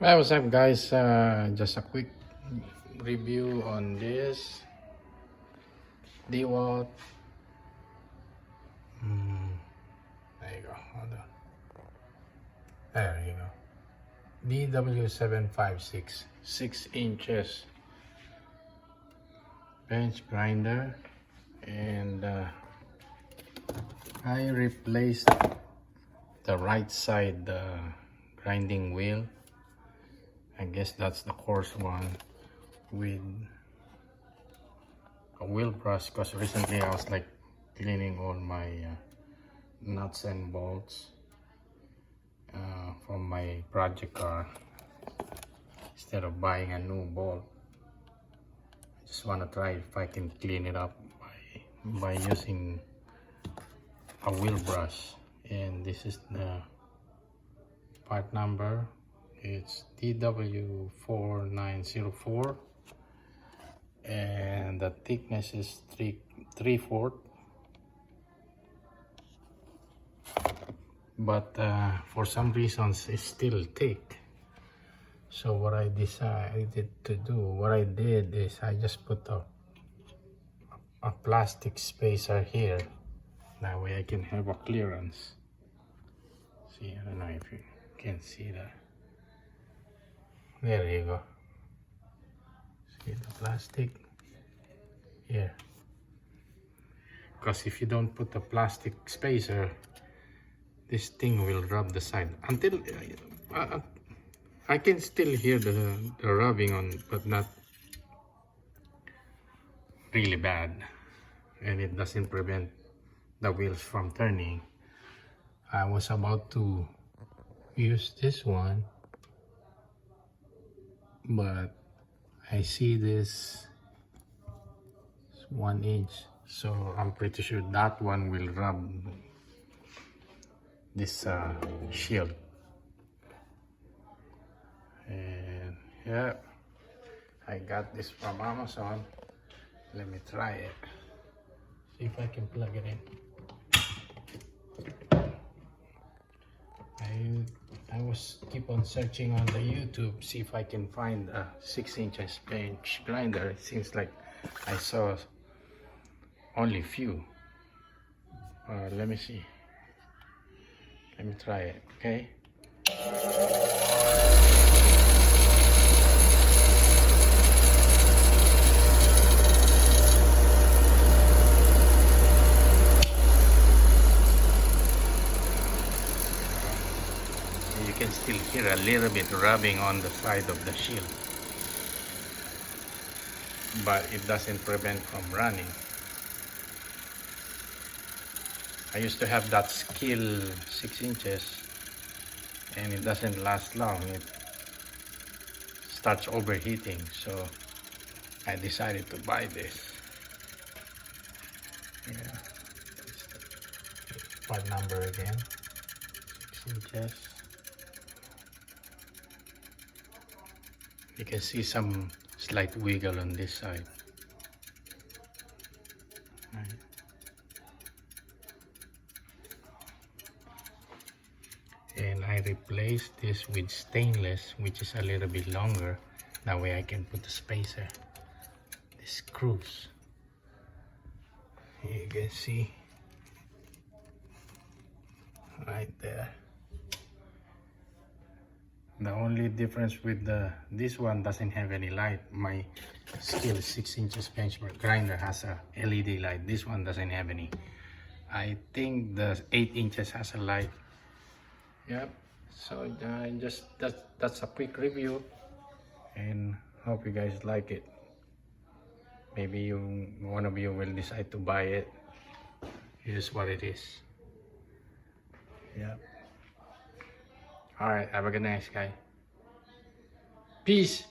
Hey, what's up guys? Just a quick review on this Dewalt. There you go. Hold on. There you go. DW756 6 inches bench grinder, and I replaced the right side grinding wheel. I guess that's the coarse one with a wheel brush, because recently I was like cleaning all my nuts and bolts from my project car. Instead of buying a new bolt, I just want to try if I can clean it up by using a wheel brush. And this is the part number. It's DW4904, and the thickness is 3/4. But for some reasons it's still thick. So what I decided to do, what I did is I just put a plastic spacer here. That way I can have a clearance. See, I don't know if you can see that. There you go. See the plastic here. Because if you don't put a plastic spacer, this thing will rub the side. Until I can still hear the rubbing on, but not really bad. And it doesn't prevent the wheels from turning. I was about to use this one, but I see this 1 inch, so I'm pretty sure that one will rub this shield. And yeah, I got this from Amazon. Let me try it, see if I can plug it in. I was keep on searching on the YouTube, see if I can find a 6 inches bench grinder. It seems like I saw only few. Let me see. Let me try it, okay? You can still hear a little bit rubbing on the side of the shield, but it doesn't prevent from running. I used to have that Skill 6 inches, and it doesn't last long. It starts overheating, so I decided to buy this. Yeah, part number again, 6 inches. You can see some slight wiggle on this side. Right. And I replaced this with stainless, which is a little bit longer. That way I can put the spacer, the screws. You can see right there. The only difference with this one doesn't have any light. My Skill 6 inches bench grinder has a LED light. This one doesn't have any. I think the 8 inches has a light. Yep. So that's a quick review, and hope you guys like it. Maybe one of you will decide to buy it. Here's what it is. Yep. Alright, have a good night, guys. Peace.